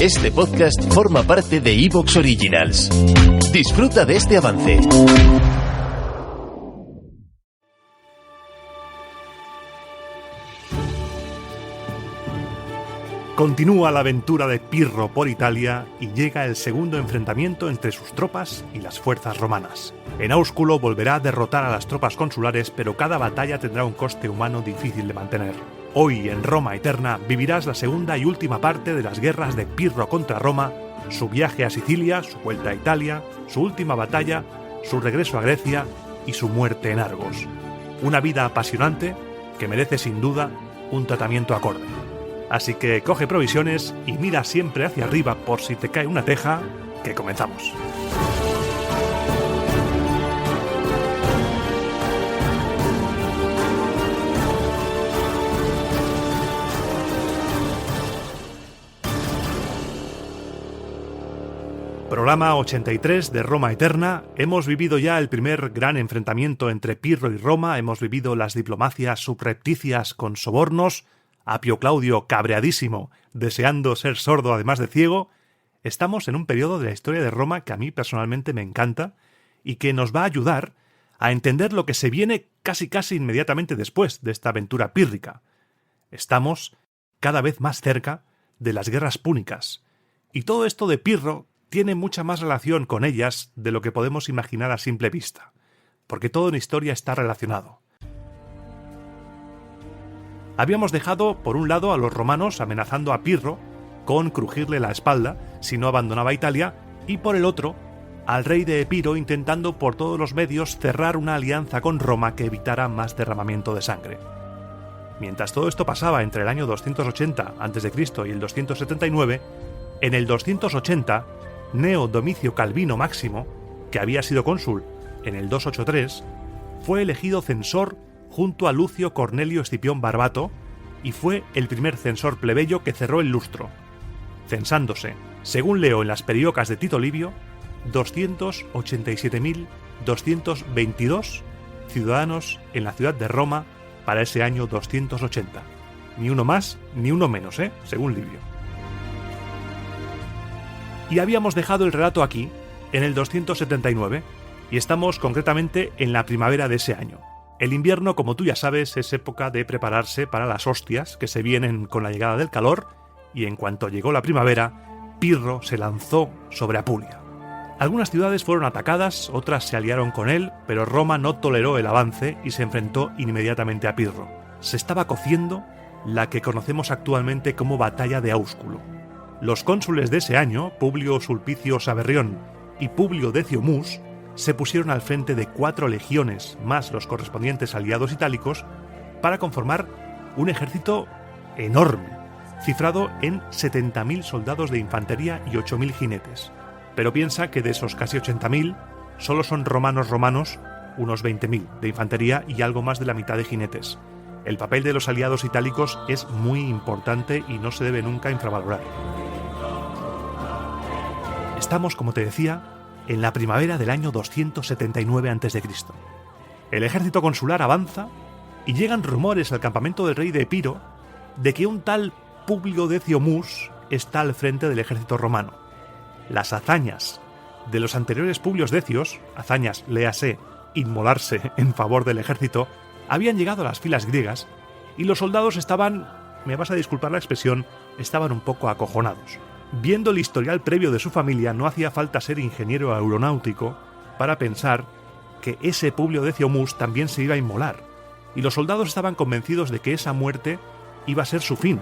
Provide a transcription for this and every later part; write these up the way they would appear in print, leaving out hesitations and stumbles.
Este podcast forma parte de Evox Originals. Disfruta de este avance. Continúa la aventura de Pirro por Italia y llega el segundo enfrentamiento entre sus tropas y las fuerzas romanas. En Áusculo volverá a derrotar a las tropas consulares, pero cada batalla tendrá un coste humano difícil de mantener. Hoy, en Roma Eterna, vivirás la segunda y última parte de las guerras de Pirro contra Roma, su viaje a Sicilia, su vuelta a Italia, su última batalla, su regreso a Grecia y su muerte en Argos. Una vida apasionante que merece sin duda un tratamiento acorde. Así que coge provisiones y mira siempre hacia arriba por si te cae una teja, que comenzamos. Programa 83 de Roma Eterna. Hemos vivido ya el primer gran enfrentamiento entre Pirro y Roma, hemos vivido las diplomacias subrepticias con sobornos, Apio Claudio cabreadísimo, deseando ser sordo además de ciego. Estamos en un periodo de la historia de Roma que a mí personalmente me encanta y que nos va a ayudar a entender lo que se viene casi inmediatamente después de esta aventura pírrica. Estamos cada vez más cerca de las guerras púnicas, y todo esto de Pirro tiene mucha más relación con ellas de lo que podemos imaginar a simple vista, porque todo en historia está relacionado. Habíamos dejado, por un lado, a los romanos amenazando a Pirro con crujirle la espalda si no abandonaba Italia, y por el otro, al rey de Epiro intentando por todos los medios cerrar una alianza con Roma que evitara más derramamiento de sangre. Mientras todo esto pasaba entre el año 280 a.C. y el 279, en el 280, Gneo Domicio Calvino Máximo, que había sido cónsul en el 283, fue elegido censor junto a Lucio Cornelio Escipión Barbato, y fue el primer censor plebeyo que cerró el lustro, censándose, según leo en las periócas de Tito Livio, 287.222 ciudadanos en la ciudad de Roma para ese año 280. Ni uno más ni uno menos, según Livio. Y habíamos dejado el relato aquí, en el 279, y estamos concretamente en la primavera de ese año. El invierno, como tú ya sabes, es época de prepararse para las hostias que se vienen con la llegada del calor, y en cuanto llegó la primavera, Pirro se lanzó sobre Apulia. Algunas ciudades fueron atacadas, otras se aliaron con él, pero Roma no toleró el avance y se enfrentó inmediatamente a Pirro. Se estaba cociendo la que conocemos actualmente como Batalla de Áusculo. Los cónsules de ese año, Publio Sulpicio Saverrión y Publio Decio Mus, se pusieron al frente de 4 legiones más los correspondientes aliados itálicos para conformar un ejército enorme, cifrado en 70.000 soldados de infantería y 8.000 jinetes. Pero piensa que de esos casi 80.000, solo son romanos unos 20.000 de infantería y algo más de la mitad de jinetes. El papel de los aliados itálicos es muy importante y no se debe nunca infravalorar. Estamos, como te decía, en la primavera del año 279 a.C. El ejército consular avanza y llegan rumores al campamento del rey de Epiro de que un tal Publio Decio Mus está al frente del ejército romano. Las hazañas de los anteriores Publios Decios, hazañas, léase, inmolarse en favor del ejército, habían llegado a las filas griegas y los soldados estaban, me vas a disculpar la expresión, estaban un poco acojonados. Viendo el historial previo de su familia, no hacía falta ser ingeniero aeronáutico para pensar que ese Publio Decio Mus también se iba a inmolar, y los soldados estaban convencidos de que esa muerte iba a ser su fin.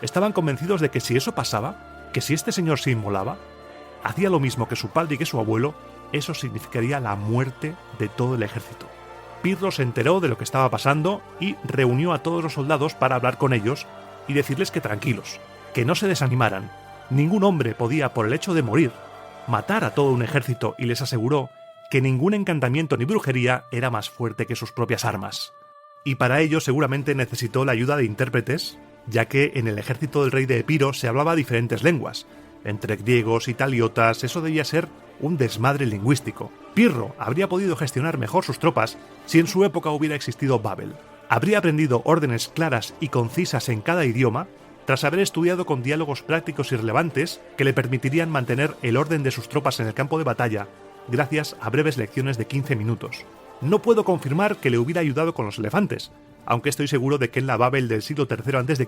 Estaban convencidos de que si eso pasaba, que si este señor se inmolaba, hacía lo mismo que su padre y que su abuelo, eso significaría la muerte de todo el ejército. Pirro se enteró de lo que estaba pasando y reunió a todos los soldados para hablar con ellos y decirles que tranquilos, que no se desanimaran. Ningún hombre podía, por el hecho de morir, matar a todo un ejército, y les aseguró que ningún encantamiento ni brujería era más fuerte que sus propias armas. Y para ello seguramente necesitó la ayuda de intérpretes, ya que en el ejército del rey de Epiro se hablaba diferentes lenguas. Entre griegos, italiotas, eso debía ser un desmadre lingüístico. Pirro habría podido gestionar mejor sus tropas si en su época hubiera existido Babel. Habría aprendido órdenes claras y concisas en cada idioma Tras haber estudiado con diálogos prácticos y relevantes que le permitirían mantener el orden de sus tropas en el campo de batalla, gracias a breves lecciones de 15 minutos. No puedo confirmar que le hubiera ayudado con los elefantes, aunque estoy seguro de que en la Babel del siglo III a.C.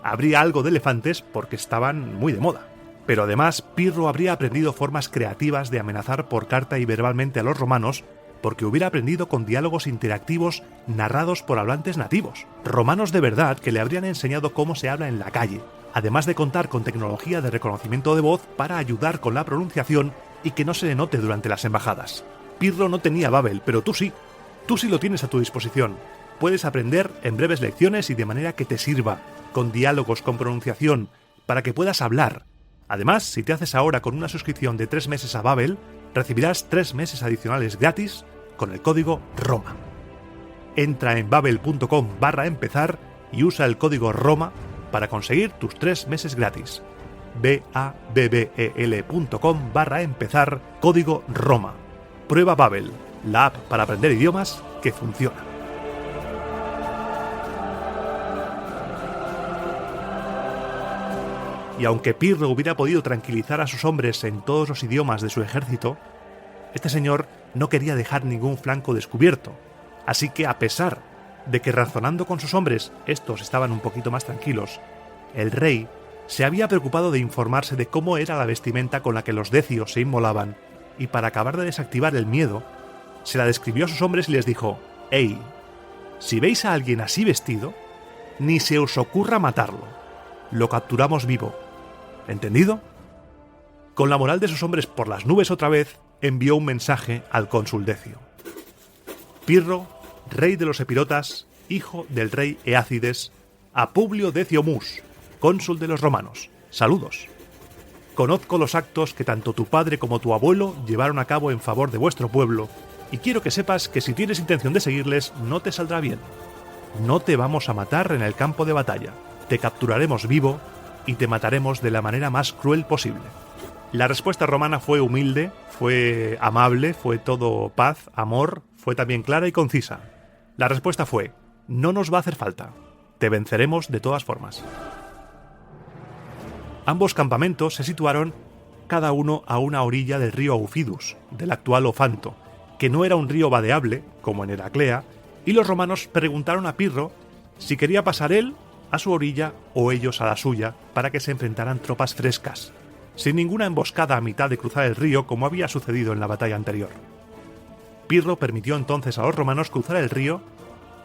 habría algo de elefantes porque estaban muy de moda. Pero además, Pirro habría aprendido formas creativas de amenazar por carta y verbalmente a los romanos, porque hubiera aprendido con diálogos interactivos narrados por hablantes nativos, romanos de verdad que le habrían enseñado cómo se habla en la calle, además de contar con tecnología de reconocimiento de voz para ayudar con la pronunciación y que no se le note durante las embajadas. Pirro no tenía Babel, pero tú sí lo tienes a tu disposición. Puedes aprender en breves lecciones y de manera que te sirva, con diálogos, con pronunciación, para que puedas hablar. Además, si te haces ahora con una suscripción de 3 meses a Babel, recibirás 3 meses adicionales gratis con el código ROMA. Entra en babel.com/empezar y usa el código ROMA para conseguir tus 3 meses gratis. babbel.com/empezar, código ROMA. Prueba Babel, la app para aprender idiomas que funciona. Y aunque Pirro hubiera podido tranquilizar a sus hombres en todos los idiomas de su ejército, este señor no quería dejar ningún flanco descubierto, así que a pesar de que razonando con sus hombres estos estaban un poquito más tranquilos, el rey se había preocupado de informarse de cómo era la vestimenta con la que los decios se inmolaban, y para acabar de desactivar el miedo, se la describió a sus hombres y les dijo: «Hey, si veis a alguien así vestido, ni se os ocurra matarlo, lo capturamos vivo. ¿Entendido?». Con la moral de sus hombres por las nubes otra vez, envió un mensaje al cónsul Decio: «Pirro, rey de los epirotas, hijo del rey Eácides, a Publio Decio Mus, cónsul de los romanos, saludos. Conozco los actos que tanto tu padre como tu abuelo llevaron a cabo en favor de vuestro pueblo, y quiero que sepas que si tienes intención de seguirles, no te saldrá bien. No te vamos a matar en el campo de batalla, te capturaremos vivo y te mataremos de la manera más cruel posible». La respuesta romana fue humilde, fue amable, fue todo paz, amor, fue también clara y concisa. La respuesta fue: «No nos va a hacer falta, te venceremos de todas formas». Ambos campamentos se situaron cada uno a una orilla del río Aufidus, del actual Ofanto, que no era un río vadeable, como en Heraclea, y los romanos preguntaron a Pirro si quería pasar él a su orilla o ellos a la suya para que se enfrentaran tropas frescas, sin ninguna emboscada a mitad de cruzar el río como había sucedido en la batalla anterior. Pirro permitió entonces a los romanos cruzar el río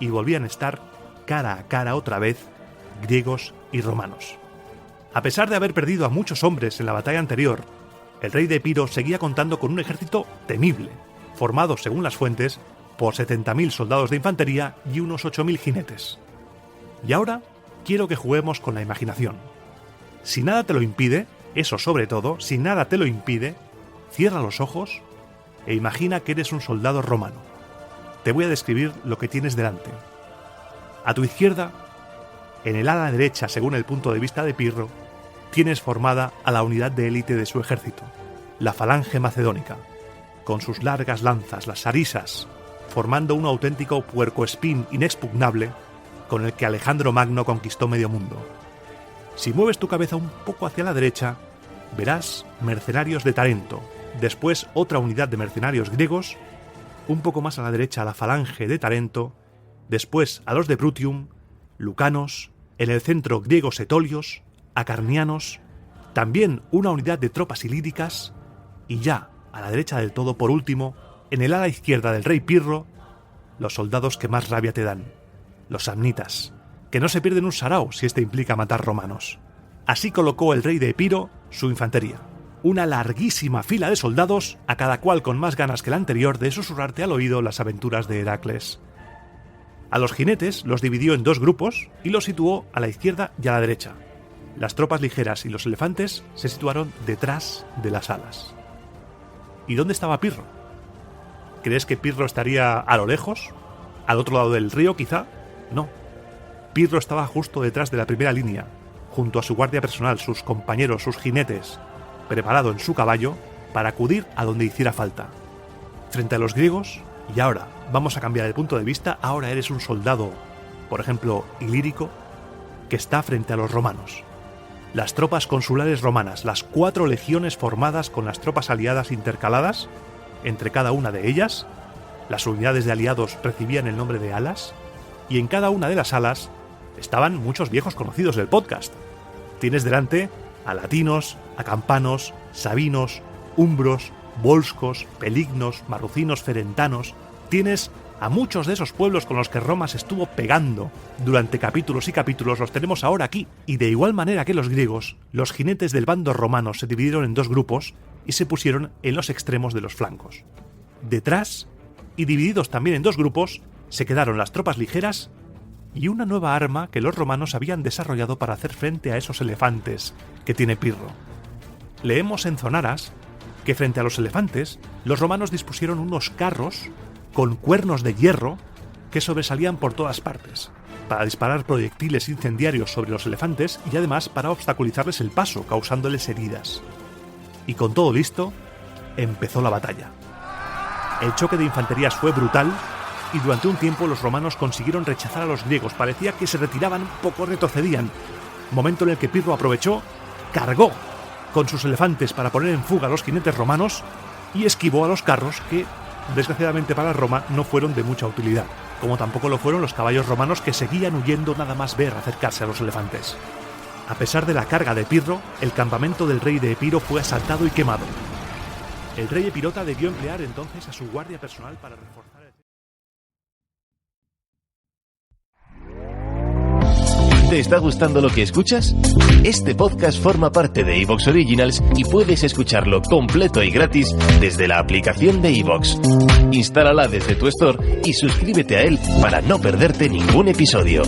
y volvían a estar cara a cara otra vez griegos y romanos. A pesar de haber perdido a muchos hombres en la batalla anterior, el rey de Epiro seguía contando con un ejército temible, formado, según las fuentes, por 70.000 soldados de infantería y unos 8.000 jinetes. Y ahora quiero que juguemos con la imaginación. Si nada te lo impide, eso sobre todo, si nada te lo impide, cierra los ojos e imagina que eres un soldado romano. Te voy a describir lo que tienes delante. A tu izquierda, en el ala derecha, según el punto de vista de Pirro, tienes formada a la unidad de élite de su ejército, la falange macedónica, con sus largas lanzas, las sarisas, formando un auténtico puercoespín inexpugnable con el que Alejandro Magno conquistó medio mundo. Si mueves tu cabeza un poco hacia la derecha, verás mercenarios de Tarento, después otra unidad de mercenarios griegos, un poco más a la derecha la falange de Tarento, después a los de Brutium, lucanos, en el centro griegos etolios, acarnianos, también una unidad de tropas ilíricas, y ya a la derecha del todo, por último, en el ala izquierda del rey Pirro, los soldados que más rabia te dan, los samnitas, que no se pierden un sarao si este implica matar romanos. Así colocó el rey de Epiro su infantería, una larguísima fila de soldados, a cada cual con más ganas que el anterior de susurrarte al oído las aventuras de Heracles. A los jinetes los dividió en 2 grupos y los situó a la izquierda y a la derecha. Las tropas ligeras y los elefantes se situaron detrás de las alas. ¿Y dónde estaba Pirro? ¿Crees que Pirro estaría a lo lejos? ¿Al otro lado del río, quizá? No. Pirro estaba justo detrás de la primera línea, junto a su guardia personal, sus compañeros, sus jinetes, preparado en su caballo para acudir a donde hiciera falta. Frente a los griegos, y ahora vamos a cambiar el punto de vista, ahora eres un soldado, por ejemplo, ilírico, que está frente a los romanos. las tropas consulares romanas, las 4 legiones formadas con las tropas aliadas intercaladas entre cada una de ellas. Las unidades de aliados recibían el nombre de alas, y en cada una de las alas estaban muchos viejos conocidos del podcast. Tienes delante a latinos, acampanos, sabinos, umbros, volscos, pelignos, marrucinos, ferentanos. Tienes a muchos de esos pueblos con los que Roma se estuvo pegando durante capítulos y capítulos, los tenemos ahora aquí. Y de igual manera que los griegos, los jinetes del bando romano se dividieron en 2 grupos y se pusieron en los extremos de los flancos. Detrás, y divididos también en 2 grupos, se quedaron las tropas ligeras y una nueva arma que los romanos habían desarrollado para hacer frente a esos elefantes que tiene Pirro. Leemos en Zonaras que frente a los elefantes, los romanos dispusieron unos carros con cuernos de hierro que sobresalían por todas partes, para disparar proyectiles incendiarios sobre los elefantes y además para obstaculizarles el paso, causándoles heridas. Y con todo listo, empezó la batalla. El choque de infanterías fue brutal y durante un tiempo los romanos consiguieron rechazar a los griegos. Parecía que se retiraban un poco, retrocedían. Momento en el que Pirro aprovechó, cargó con sus elefantes para poner en fuga a los jinetes romanos y esquivó a los carros que, desgraciadamente para Roma, no fueron de mucha utilidad, como tampoco lo fueron los caballos romanos que seguían huyendo nada más ver acercarse a los elefantes. A pesar de la carga de Pirro, el campamento del rey de Epiro fue asaltado y quemado. El rey epirota debió emplear entonces a su guardia personal para reforzar el... ¿Te está gustando lo que escuchas? Este podcast forma parte de Evox Originals y puedes escucharlo completo y gratis desde la aplicación de Evox. Instálala desde tu store y suscríbete a él para no perderte ningún episodio.